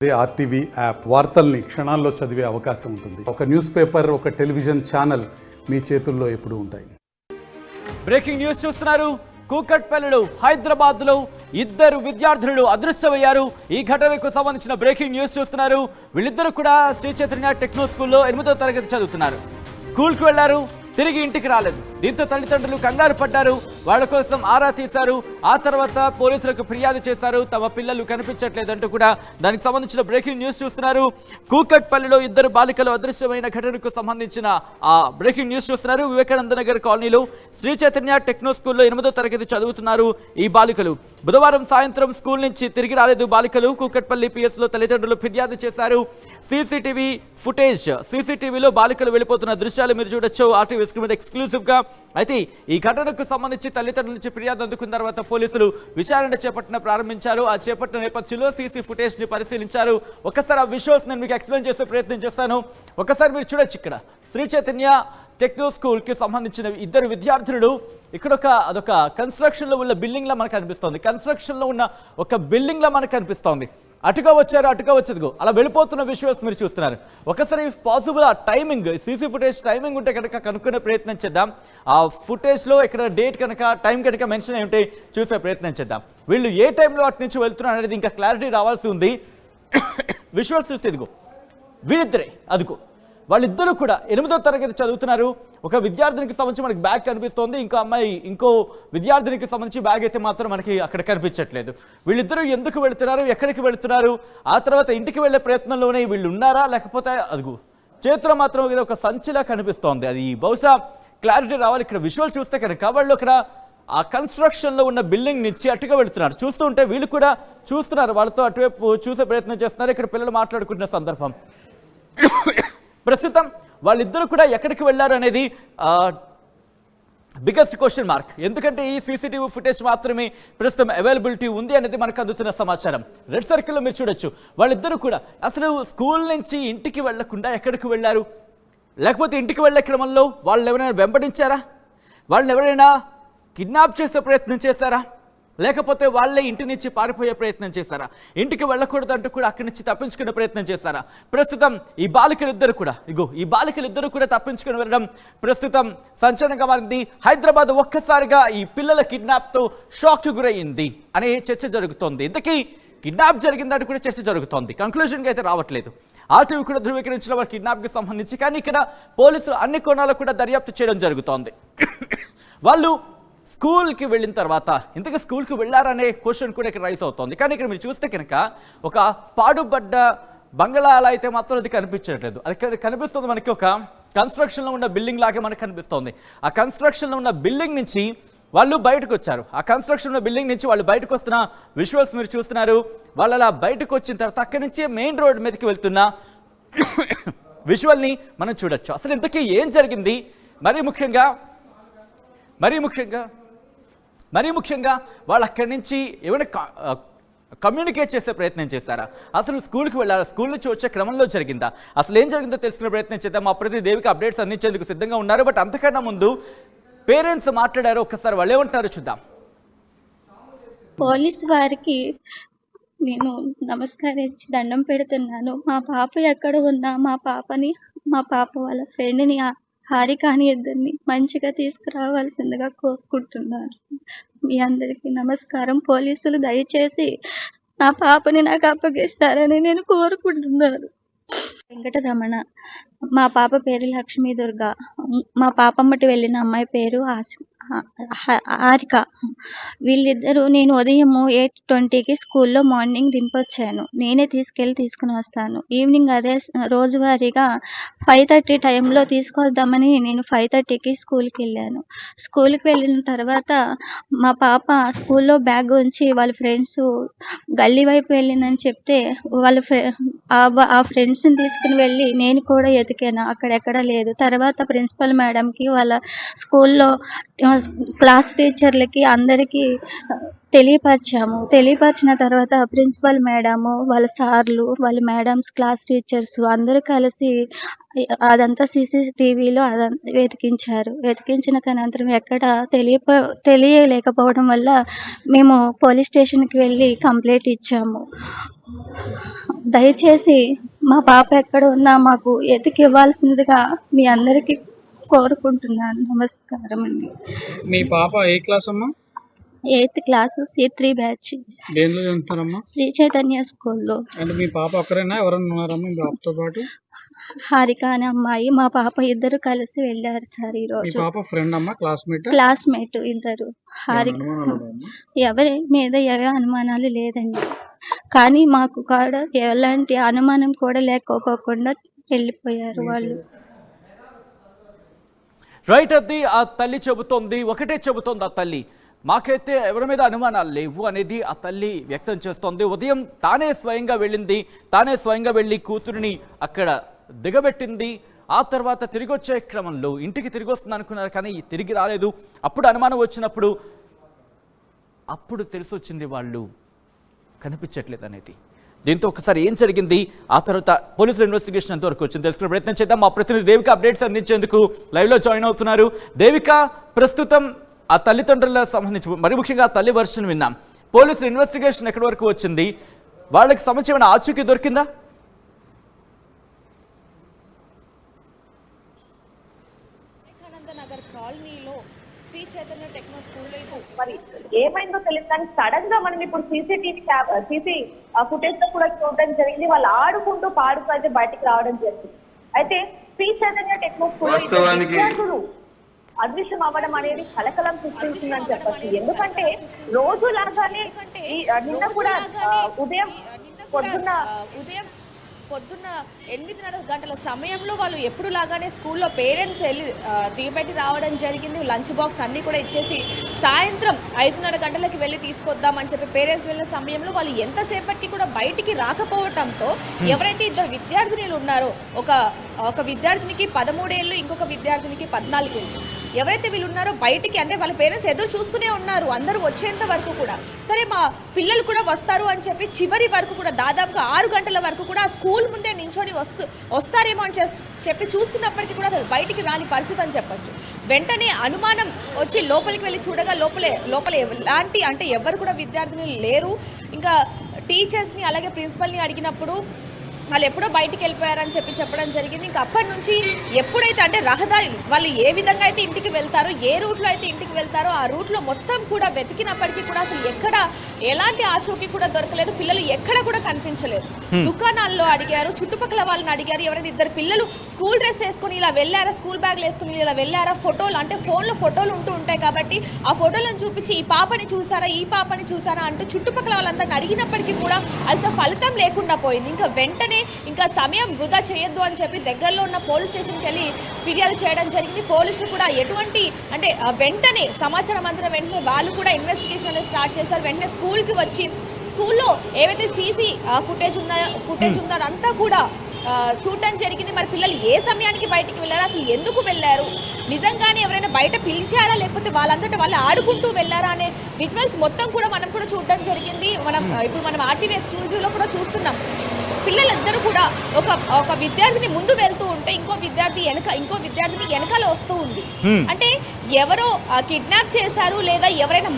అదే RTV app వార్తల్ని క్షణాల్లో చదివే అవకాశం ఉంటుంది. ఒక న్యూస్ పేపర్, ఒక టెలివిజన్ ఛానల్ మీ చేతుల్లో ఎప్పుడూ ఉంటాయి. బ్రేకింగ్ న్యూస్ చూస్తున్నారు. కూకట్పల్లిలో హైదరాబాద్లో ఇద్దరు విద్యార్థులు అదృశ్యమయ్యారు. ఈ ఘటనకు సంబంధించిన బ్రేకింగ్ న్యూస్ చూస్తున్నారు. వీళ్ళిద్దరూ కూడా శ్రీ చైతన్య టెక్నో స్కూల్లో 8వ తరగతి చదువుతున్నారు. స్కూల్కి వెళ్లారు, తిరిగి ఇంటికి రాలేదు. దీంతో తల్లిదండ్రులు కంగారు పడ్డారు. వాళ్ళ కోసం ఆరా తీశారు. ఆ తర్వాత పోలీసులకు ఫిర్యాదు చేశారు. తమ పిల్లలు కనిపించట్లేదంటూ కూడా దానికి సంబంధించిన బ్రేకింగ్ న్యూస్ చూస్తున్నారు. కూకట్పల్లిలో ఇద్దరు బాలికలు అదృశ్యమైన ఘటనకు సంబంధించిన ఆ బ్రేకింగ్ న్యూస్ చూస్తున్నారు. వివేకానంద నగర్ కాలనీలో శ్రీ చైతన్య టెక్నో స్కూల్లో 8వ తరగతి చదువుతున్నారు ఈ బాలికలు. బుధవారం సాయంత్రం స్కూల్ నుంచి తిరిగి రాలేదు బాలికలు. కూకట్పల్లి పిఎస్లో తల్లిదండ్రులు ఫిర్యాదు చేశారు. సీసీటీవీలో బాలికలు వెళ్ళిపోతున్న దృశ్యాలు మీరు చూడొచ్చు ఆర్టీవీ స్క్రీన్ మీద ఎక్స్క్లూసివ్ గా. అయితే ఈ ఘటనకు సంబంధించి తల్లిదండ్రుల నుంచి ఫిర్యాదు అందుకున్న తర్వాత పోలీసులు విచారణ ప్రారంభించారు. ఆ చేపట్టిన నేపథ్యంలో సీసీ ఫుటేజ్ ని పరిశీలించారు. ఒకసారి ఆ విజువల్స్ నేను మీకు ఎక్స్ప్లెయిన్ చేసే ప్రయత్నం చేస్తాను. ఒకసారి మీరు చూడొచ్చు. ఇక్కడ శ్రీ చైతన్య టెక్నో స్కూల్ కి సంబంధించిన ఇద్దరు విద్యార్థులు ఇక్కడ అదొక కన్స్ట్రక్షన్ లో ఉన్న బిల్డింగ్ లా మనకు అనిపిస్తోంది. కన్స్ట్రక్షన్ లో ఉన్న ఒక బిల్డింగ్ లా మనకు అనిపిస్తోంది. అటుగా వచ్చేదిగో అలా వెళ్ళిపోతున్న విజువల్స్ మీరు చూస్తున్నారు. ఒకసారి పాసిబుల్ ఆ టైమింగ్, సీసీ ఫుటేజ్ టైమింగ్ ఉంటే కనుక కనుక్కునే ప్రయత్నం చేద్దాం. ఆ ఫుటేజ్లో ఇక్కడ డేట్ కనుక టైం కనుక మెన్షన్ అయి ఉంటే చూసే ప్రయత్నం చేద్దాం. వీళ్ళు ఏ టైంలో అటు నుంచి వెళ్తున్నారు అనేది ఇంకా క్లారిటీ రావాల్సి ఉంది. విజువల్స్ చూస్తే ఇదిగో వీళ్ళిద్దరే, అదిగో వాళ్ళిద్దరూ కూడా 8వ తరగతి చదువుతున్నారు. ఒక విద్యార్థినికి సంబంధించి మనకి బ్యాగ్ కనిపిస్తోంది. ఇంకో విద్యార్థినికి సంబంధించి బ్యాగ్ అయితే మాత్రం మనకి అక్కడ కనిపించట్లేదు. వీళ్ళిద్దరూ ఎందుకు వెళుతున్నారు, ఎక్కడికి వెళుతున్నారు, ఆ తర్వాత ఇంటికి వెళ్ళే ప్రయత్నంలోనే వీళ్ళు ఉన్నారా, లేకపోతే అదుగు చేతిలో మాత్రం ఇది ఒక సంచిలా కనిపిస్తోంది. అది బహుశా క్లారిటీ రావాలి. ఇక్కడ విజువల్ చూస్తే కనుక వాళ్ళు ఇక్కడ ఆ కన్స్ట్రక్షన్లో ఉన్న బిల్డింగ్ నుంచి అటుగా వెళుతున్నారు. చూస్తూ ఉంటే వీళ్ళు కూడా చూస్తున్నారు, వాళ్ళతో అటువైపు చూసే ప్రయత్నం చేస్తున్నారు. ఇక్కడ పిల్లలు మాట్లాడుకుంటున్న సందర్భం. ప్రస్తుతం వాళ్ళిద్దరూ కూడా ఎక్కడికి వెళ్ళారు అనేది బిగ్గెస్ట్ క్వశ్చన్ మార్క్. ఎందుకంటే ఈ సీసీటీవీ ఫుటేజ్ మాత్రమే ప్రస్తుతం అవైలబిలిటీ ఉంది అనేది మనకు అందుతున్న సమాచారం. రెడ్ సర్కిల్లో మీరు చూడొచ్చు. వాళ్ళిద్దరూ కూడా అసలు స్కూల్ నుంచి ఇంటికి వెళ్లకుండా ఎక్కడికి వెళ్ళారు, లేకపోతే ఇంటికి వెళ్లే క్రమంలో వాళ్ళని ఎవరైనా వెంబడించారా, వాళ్ళని ఎవరైనా కిడ్నాప్ చేసే ప్రయత్నం చేశారా, లేకపోతే వాళ్ళే ఇంటి నుంచి పారిపోయే ప్రయత్నం చేశారా, ఇంటికి వెళ్ళకూడదు అంటూ కూడా అక్కడి నుంచి తప్పించుకునే ప్రయత్నం చేశారా. ప్రస్తుతం ఈ బాలికలిద్దరు కూడా తప్పించుకుని వెళ్ళడం ప్రస్తుతం సంచలనంగా మారింది. హైదరాబాద్ ఒక్కసారిగా ఈ పిల్లల కిడ్నాప్తో షాక్కి గురయ్యింది అనే చర్చ జరుగుతోంది. ఇంతకీ కిడ్నాప్ జరిగిందంటూ కూడా చర్చ జరుగుతోంది. కంక్లూజన్గా అయితే రావట్లేదు. ఆర్టీవీ కూడా ధృవీకరించిన వారి కిడ్నాప్కి సంబంధించి. కానీ ఇక్కడ పోలీసులు అన్ని కోణాలు కూడా దర్యాప్తు చేయడం జరుగుతోంది. వాళ్ళు స్కూల్కి వెళ్ళిన తర్వాత ఇంతకీ స్కూల్కి వెళ్ళారనే క్వశ్చన్ కూడా ఇక్కడ రైస్ అవుతోంది. కానీ ఇక్కడ మీరు చూస్తే కనుక ఒక పాడుబడ్డ బంగ్లా అలా అయితే మాత్రం అది కనిపించట్లేదు. అది కనిపిస్తుంది మనకి ఒక కన్స్ట్రక్షన్లో ఉన్న బిల్డింగ్ లాగే మనకు కనిపిస్తోంది. ఆ కన్స్ట్రక్షన్లో ఉన్న బిల్డింగ్ నుంచి వాళ్ళు బయటకు వచ్చారు. ఆ కన్స్ట్రక్షన్ ఉన్న బిల్డింగ్ నుంచి వాళ్ళు బయటకు వస్తున్న విజువల్స్ మీరు చూస్తున్నారు. వాళ్ళు అలా బయటకు వచ్చిన తర్వాత అక్కడి నుంచి మెయిన్ రోడ్ మీదకి వెళ్తున్న విజువల్ని మనం చూడొచ్చు. అసలు ఇంతకీ ఏం జరిగింది, మరీ ముఖ్యంగా వాళ్ళు అక్కడి నుంచి ఏమైనా కమ్యూనికేట్ చేసే ప్రయత్నం చేశారా, అసలు స్కూల్కి వెళ్ళారా, స్కూల్ నుంచి వచ్చే క్రమంలో జరిగిందా, అసలు ఏం జరిగిందో తెలుసుకునే ప్రయత్నం చేద్దాం. మా ప్రతి దేవికి అప్డేట్స్ అందించేందుకు సిద్ధంగా ఉన్నారు. బట్ అంతకన్నా ముందు పేరెంట్స్ మాట్లాడారు. ఒక్కసారి వాళ్ళు ఏమంటారో చూద్దాం. పోలీస్ వారికి నేను నమస్కరించి దండం పెడుతున్నాను. మా పాప ఎక్కడ ఉన్నా మా పాప వాళ్ళ ఫ్రెండ్ని హారికాని ఇద్దరిని మంచిగా తీసుకురావాల్సిందిగా కోరుకుంటున్నాను. మీ అందరికీ నమస్కారం. పోలీసులు దయచేసి నా పాపని నాకు అప్పగిస్తారని నేను కోరుకుంటున్నాను. వెంకటరమణ, మా పాప పేరు లక్ష్మీ దుర్గా, మా పాపమ్మటి వెళ్ళిన అమ్మాయి పేరు హారిక. వీళ్ళిద్దరూ నేను ఉదయం 8:20కి స్కూల్లో మార్నింగ్ దింపొచ్చాను. నేనే తీసుకుని వస్తాను. ఈవినింగ్ అదే రోజువారీగా 5:30 టైంలో తీసుకొద్దామని నేను 5:30కి స్కూల్కి వెళ్ళాను. స్కూల్కి వెళ్ళిన తర్వాత మా పాప స్కూల్లో బ్యాగ్ ఉంచి వాళ్ళ ఫ్రెండ్స్ గల్లీ వైపు వెళ్ళిందని చెప్తే ఆ ఫ్రెండ్స్ని తీసుకుని వెళ్ళి నేను కూడా ఎతికాను. అక్కడెక్కడ లేదు. తర్వాత ప్రిన్సిపల్ మేడంకి, వాళ్ళ స్కూల్లో క్లాస్ టీచర్లకి అందరికీ తెలియపరిచిన తర్వాత ప్రిన్సిపల్ మేడము, వాళ్ళ సార్లు, వాళ్ళ మేడమ్స్, క్లాస్ టీచర్స్ అందరూ కలిసి అదంతా సీసీటీవీలో వెతికించిన తనంతరం ఎక్కడ తెలియలేకపోవడం వల్ల మేము పోలీస్ స్టేషన్కి వెళ్ళి కంప్లైంట్ ఇచ్చాము. దయచేసి మా పాప ఎక్కడ ఉన్నా మాకు ఎతికి ఇవ్వాల్సిందిగా మీ అందరికీ కోరుకుంటున్నాను. నమస్కారం అండి. మీ పాప ఏ క్లాస్ అమ్మా? 8th క్లాసు C3 బ్యాచ్ దేనిలో చదువుతారమ్మా? శ్రీ చైతన్య స్కూల్లో. అంటే మీ పాప ఒక్కరేనా, ఎవరన్నా ఉన్నారమ్మా మీ పాపతో పాటు? హారిక అనే అమ్మాయి, మా పాప ఇద్దరు కలిసి వెళ్ళారు సార్. మీ ఈరోజు పాప ఫ్రెండ్ అమ్మా, క్లాస్మేట్? క్లాస్మేట్ ఇద్దరు. హారిక ఎవరి మీద ఏ అనుమానాలు లేదండి, కానీ మాకు కూడా ఎలాంటి అనుమానం కూడా లేకపోకుండా వెళ్ళిపోయారు వాళ్ళు. రైట్, అది ఆ తల్లి చెబుతోంది. ఒకటే చెబుతోంది ఆ తల్లి, మాకైతే ఎవరి మీద అనుమానాలు లేవు అనేది ఆ తల్లి వ్యక్తం చేస్తోంది. ఉదయం తానే స్వయంగా వెళ్ళింది, తానే స్వయంగా వెళ్ళి కూతురిని అక్కడ దిగబెట్టింది. ఆ తర్వాత తిరిగి వచ్చే క్రమంలో ఇంటికి తిరిగి వస్తుంది అనుకున్నారు, కానీ తిరిగి రాలేదు. అప్పుడు అనుమానం వచ్చినప్పుడు అప్పుడు తెలిసి వచ్చింది వాళ్ళు కనిపించట్లేదు అనేది. దీంతో ఒకసారి ఏం జరిగింది, ఆ తర్వాత పోలీసుల ఇన్వెస్టిగేషన్ ఎంతవరకు వచ్చింది తెలుసుకునే ప్రయత్నం చేద్దాం. మా ప్రతినిధి దేవిక అప్డేట్స్ అందించేందుకు లైవ్లో జాయిన్ అవుతున్నారు. దేవిక, ప్రస్తుతం ఆ తల్లిదండ్రులకు సంబంధించి మరి ముఖ్యంగా ఆ తల్లి వర్షన్ విన్నాం. పోలీసుల ఇన్వెస్టిగేషన్ ఎక్కడి వరకు వచ్చింది, వాళ్ళకి సంబంధించి ఏమైనా ఆచూకీ దొరికిందా? నగర్ కాలనీలో శ్రీ చైతన్య టెక్నో స్కూల్లో మరి ఏమైందో తెలియదు, కానీ సడన్ గా మనం ఇప్పుడు సీసీ ఫుటేజ్ లో కూడా చూడడం జరిగింది. వాళ్ళు ఆడుకుంటూ పాడుతూ అయితే బయటికి రావడం జరిగింది. అయితే శ్రీ చైతన్య టెక్నో స్కూల్ విద్యార్థులు అదృశ్యం అవ్వడం అనేది కలకలం సృష్టించిందని చెప్పచ్చు. ఎందుకంటే రోజు లాగానే నిన్న కూడా ఉదయం పొద్దున్న 8:30 గంటల సమయంలో వాళ్ళు ఎప్పుడు లాగానే స్కూల్లో పేరెంట్స్ వెళ్ళి దిగబెట్టి రావడం జరిగింది. లంచ్ బాక్స్ అన్నీ కూడా ఇచ్చేసి సాయంత్రం 5:30 గంటలకి వెళ్ళి తీసుకొద్దామని చెప్పి పేరెంట్స్ వెళ్ళిన సమయంలో వాళ్ళు ఎంతసేపటికి కూడా బయటికి రాకపోవడంతో ఎవరైతే ఇద్దరు విద్యార్థినులు ఉన్నారో, ఒక విద్యార్థినికి 13 ఏళ్ళు, ఇంకొక విద్యార్థినికి 14 ఏళ్ళు, ఎవరైతే వీళ్ళు ఉన్నారో బయటికి, అంటే వాళ్ళ పేరెంట్స్ ఎదురు చూస్తూనే ఉన్నారు అందరూ వచ్చేంత వరకు కూడా. సరే మా పిల్లలు కూడా వస్తారు అని చెప్పి చివరి వరకు కూడా దాదాపుగా 6 గంటల వరకు కూడా స్కూల్ ముందే నించొని వస్తారేమో అని చెప్పి చూస్తున్నప్పటికీ కూడా అసలు బయటికి రాని పరిస్థితి అని చెప్పచ్చు. వెంటనే అనుమానం వచ్చి లోపలికి వెళ్ళి చూడగా లోపల ఎలాంటి అంటే ఎవరు కూడా విద్యార్థినులు లేరు. ఇంకా టీచర్స్ని అలాగే ప్రిన్సిపల్ని అడిగినప్పుడు వాళ్ళు ఎప్పుడో బయటికి వెళ్ళిపోయారని చెప్పడం జరిగింది. ఇంకా అప్పటి నుంచి ఎప్పుడైతే అంటే రహదారి వాళ్ళు ఏ విధంగా అయితే ఇంటికి వెళ్తారో, ఏ రూట్లో అయితే ఇంటికి వెళ్తారో ఆ రూట్లో మొత్తం కూడా వెతికినప్పటికీ కూడా అసలు ఎక్కడ ఎలాంటి ఆచూకీ కూడా దొరకలేదు. పిల్లలు ఎక్కడ కూడా కనిపించలేదు. దుకాణాల్లో అడిగారు, చుట్టుపక్కల వాళ్ళని అడిగారు. ఎవరైనా ఇద్దరు పిల్లలు స్కూల్ డ్రెస్ వేసుకుని ఇలా వెళ్ళారా, స్కూల్ బ్యాగ్లు వేసుకుని ఇలా వెళ్ళారా, ఫోటోలు అంటే ఫోన్లో ఫోటోలు ఉంటూ ఉంటాయి కాబట్టి ఆ ఫోటోలను చూపించి ఈ పాపని చూసారా, ఈ పాపని చూసారా అంటూ చుట్టుపక్కల వాళ్ళందరిని అడిగినప్పటికీ కూడా అసలు ఫలితం లేకుండా పోయింది. ఇంకా వెంటనే ఇంకా సమయం వృధా చేయొద్దు అని చెప్పి దగ్గరలో ఉన్న పోలీస్ స్టేషన్కి వెళ్ళి ఫిర్యాదు చేయడం జరిగింది. పోలీసులు కూడా ఎటువంటి అంటే వెంటనే సమాచారం అందిన వెంటనే వాళ్ళు కూడా ఇన్వెస్టిగేషన్ అనేది స్టార్ట్ చేశారు. వెంటనే స్కూల్కి వచ్చి స్కూల్లో ఏవైతే సీసీ ఫుటేజ్ ఉందో అదంతా కూడా చూడడం జరిగింది. మరి పిల్లలు ఏ సమయానికి బయటికి వెళ్ళారు, అసలు ఎందుకు వెళ్ళారు, నిజంగానే ఎవరైనా బయట పిలిచారా లేకపోతే వాళ్ళంతటా వాళ్ళు ఆడుకుంటూ వెళ్ళారా అనే విజువల్స్ మొత్తం కూడా మనం కూడా చూడడం జరిగింది. ఇప్పుడు మనం RTV ఎక్స్క్లూజివ్లో కూడా చూస్తున్నాం. పిల్లలిద్దరూ కూడా ఒక విద్యార్థిని ముందు వెళ్తూ ఉంటే ఇంకో విద్యార్థిని వెనకాల వస్తూ ఉంది. అంటే ఎవరో కిడ్నాప్ చేశారు లేదా ఎవరైనా